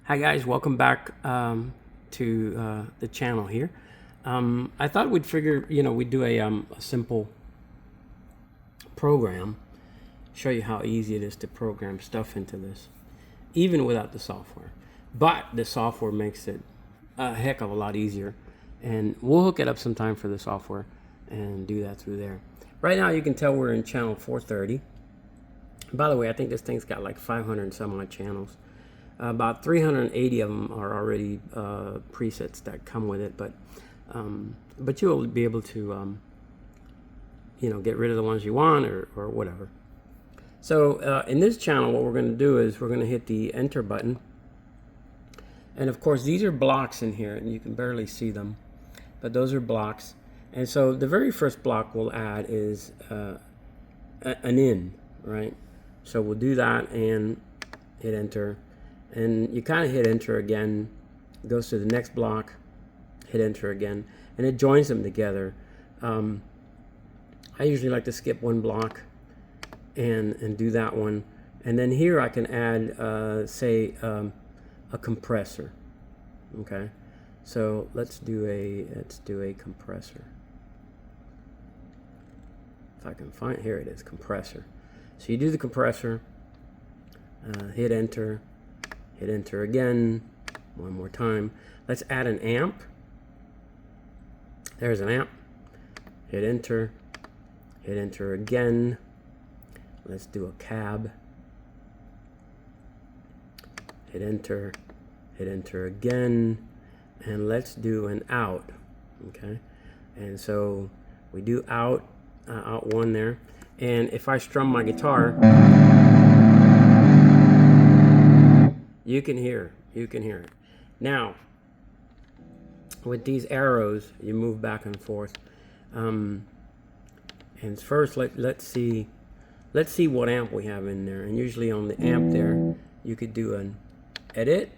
Hi guys, welcome back to the channel here. I thought we'd we'd do a simple program, show you how easy it is to program stuff into this, even without the software. But the software makes it a heck of a lot easier, and we'll hook it up sometime for the software and do that through there. Right now you can tell we're in channel 430. By the way, I think this thing's got like 500 and some odd channels. About 380 of them are already presets that come with it, but you'll be able to get rid of the ones you want or whatever. So in this channel, what we're going to do is we're going to hit the enter button, and of course these are blocks in here, and you can barely see them, but those are blocks. And so the very first block we'll add is an in, right? So we'll do that and hit enter. And you kind of hit enter again, it goes to the next block, hit enter again, and it joins them together. I usually like to skip one block and do that one, and then here I can add say a compressor. Okay, so let's do a compressor. If I can find, here it is, compressor. So you do the compressor, hit enter. Hit enter again, one more time. Let's add an amp. There's an amp. Hit enter again. Let's do a cab. Hit enter again, and let's do an out. Okay, and so we do out one there, and if I strum my guitar, you can hear it. Now, with these arrows, you move back and forth. And first, let's see what amp we have in there. And usually on the amp there, you could do an edit.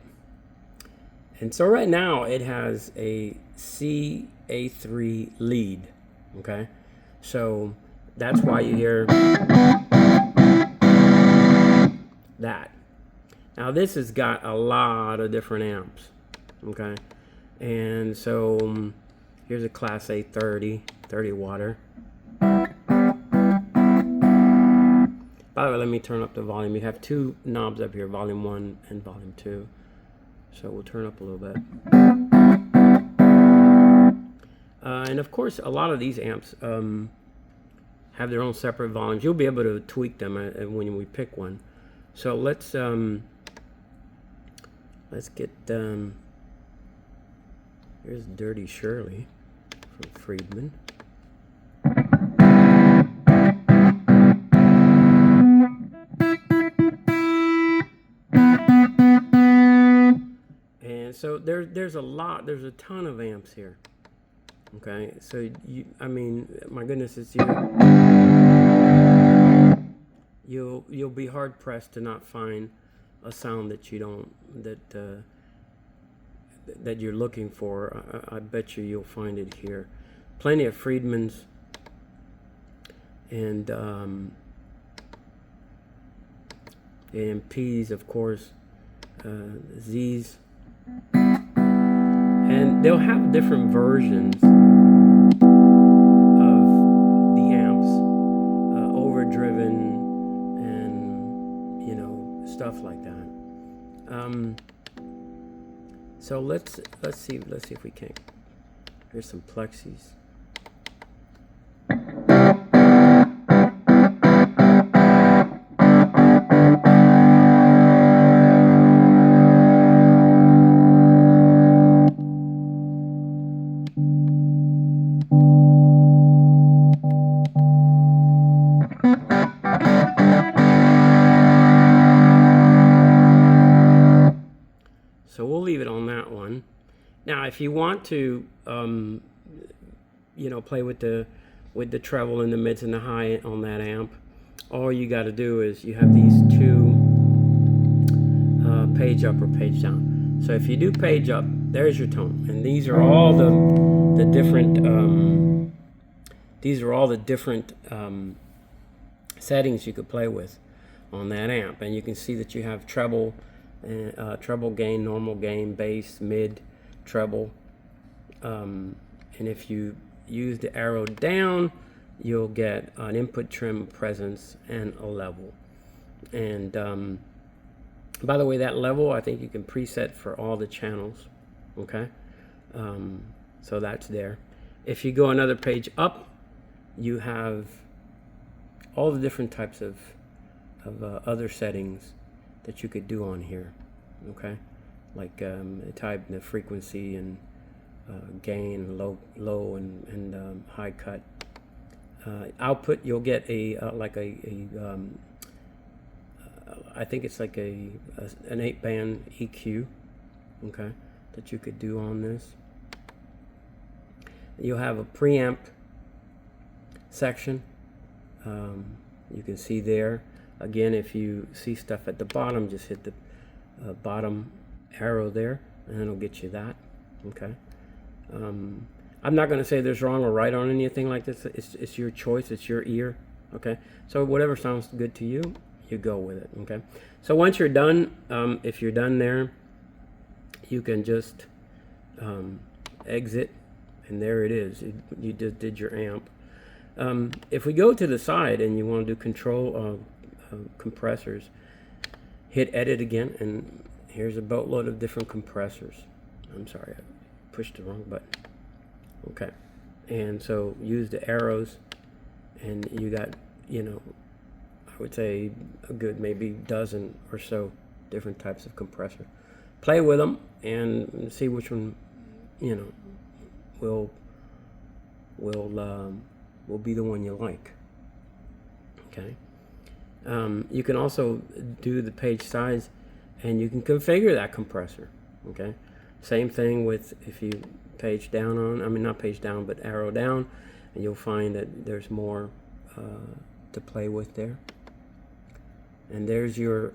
And so right now it has a C-A3 lead. Okay, so that's why you hear that. Now this has got a lot of different amps, okay? And so here's a class A 30 watter. By the way, let me turn up the volume. You have two knobs up here, volume 1 and volume 2. So we'll turn up a little bit. And of course, a lot of these amps have their own separate volumes. You'll be able to tweak them when we pick one. So let's get, here's Dirty Shirley from Friedman. And so there's a ton of amps here. Okay, so I mean, my goodness, it's you'll be hard pressed to not find a sound that you don't that you're looking for. I bet you'll find it here. Plenty of Friedmans and AMPs, of course, Z's, and they'll have different versions of the amps, overdriven and stuff like that. So let's see if we can. Here's some plexis. So we'll leave it on that one. Now, if you want to, play with the treble and the mids and the high on that amp, all you got to do is you have these two page up or page down. So if you do page up, there's your tone, and these are all the different settings you could play with on that amp, and you can see that you have treble and treble gain, normal gain, bass, mid, treble. And if you use the arrow down, you'll get an input, trim, presence, and a level. And by the way, that level I think you can preset for all the channels. Okay, so that's there. If you go another page up, you have all the different types of other settings that you could do on here. Okay, like type the frequency and gain, low and high cut. Output, you'll get a like I think it's like an 8-band EQ, okay, that you could do on this. You'll have a preamp section. You can see there. Again, if you see stuff at the bottom, just hit the bottom arrow there, and it'll get you that. Okay. I'm not going to say there's wrong or right on anything like this. It's your choice. It's your ear. Okay. So whatever sounds good to you, you go with it. Okay. So once you're done, if you're done there, you can just exit, and there it is. You just did your amp. If we go to the side and you want to do control compressors, hit edit again, and here's a boatload of different compressors. I'm sorry, I pushed the wrong button. Okay, and so use the arrows, and you got, I would say a good maybe dozen or so different types of compressor. Play with them and see which one, will be the one you like. Okay. You can also do the page size, and you can configure that compressor. Okay. Same thing with if you page down on, not page down, but arrow down, and you'll find that there's more to play with there. And there's your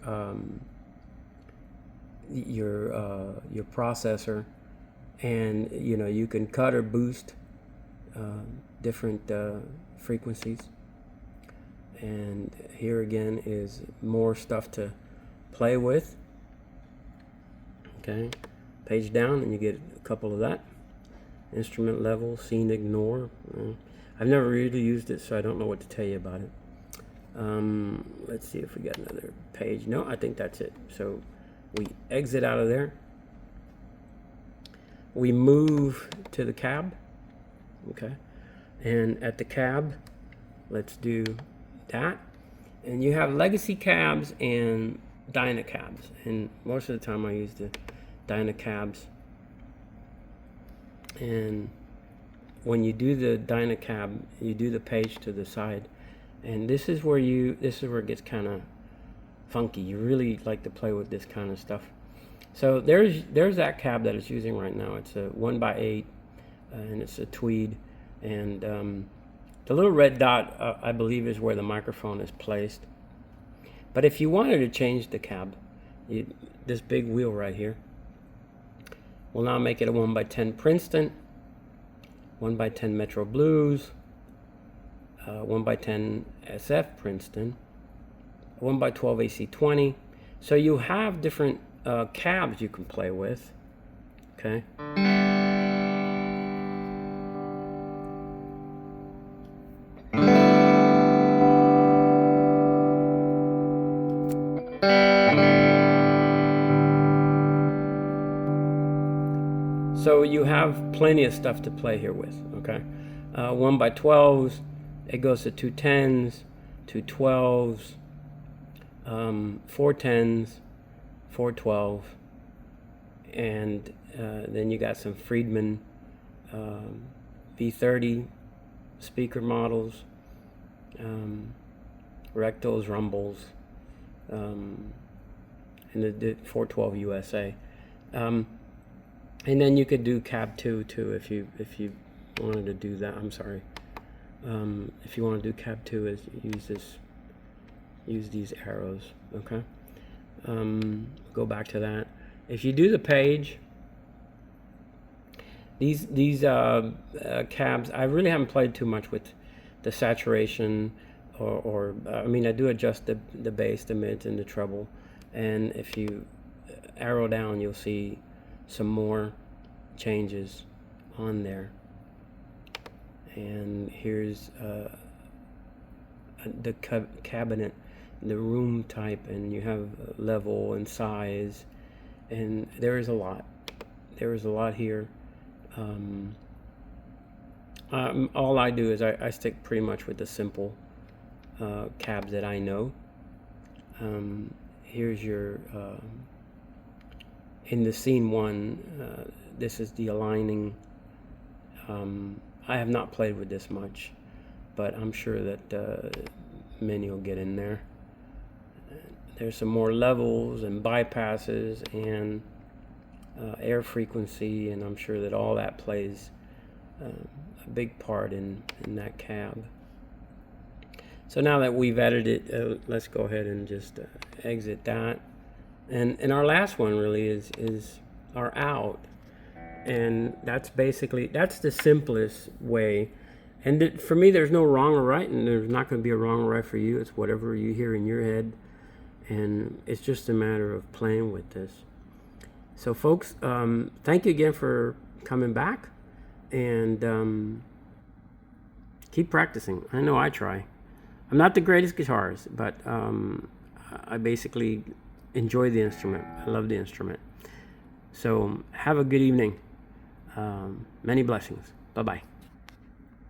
processor, and you can cut or boost different frequencies. And here again is more stuff to play with. Okay, page down, and you get a couple of that. Instrument level, scene ignore. I've never really used it, so I don't know what to tell you about it. Let's see if we got another page. No, I think that's it. So we exit out of there. We move to the cab. Okay, and at the cab, let's do that. And you have legacy cabs and Dyna cabs, and most of the time I use the Dyna cabs. And when you do the Dyna cab, you do the page to the side, and this is where it gets kind of funky. You really like to play with this kind of stuff. So there's that cab that it's using right now. It's a 1x8, and it's a tweed, and the little red dot I believe is where the microphone is placed. But if you wanted to change the cab, this big wheel right here will now make it a 1x10 Princeton, 1x10 Metro Blues, 1x10 SF Princeton, 1x12 AC20. So you have different cabs you can play with. Okay. So you have plenty of stuff to play here with. Okay, 1x12s, it goes to 210s, 212s, 410s, 412, and then you got some Friedman V30 speaker models, rectals, rumbles, and the 412 USA. And then you could do cab 2 too if you wanted to do that. I'm sorry. If you want to do cab 2, is use these arrows. Okay. Go back to that. If you do the page, these cabs, I really haven't played too much with the saturation, or I do adjust the bass, the mids, and the treble. And if you arrow down, you'll see some more changes on there. And here's the cabinet, the room type, and you have level and size, and there is a lot. There is a lot here. All I do is I stick pretty much with the simple cabs that I know. Here's your in the scene 1, this is the aligning. I have not played with this much, but I'm sure that many will get in there. There's some more levels and bypasses and air frequency, and I'm sure that all that plays a big part in that cab. So now that we've edited it, let's go ahead and just exit that. And our last one really is our out. And that's the simplest way. And for me, there's no wrong or right, and there's not going to be a wrong or right for you. It's whatever you hear in your head. And it's just a matter of playing with this. So folks, thank you again for coming back. And keep practicing. I know I try. I'm not the greatest guitarist, but I basically enjoy the instrument. I love the instrument. So have a good evening. Many blessings. Bye-bye.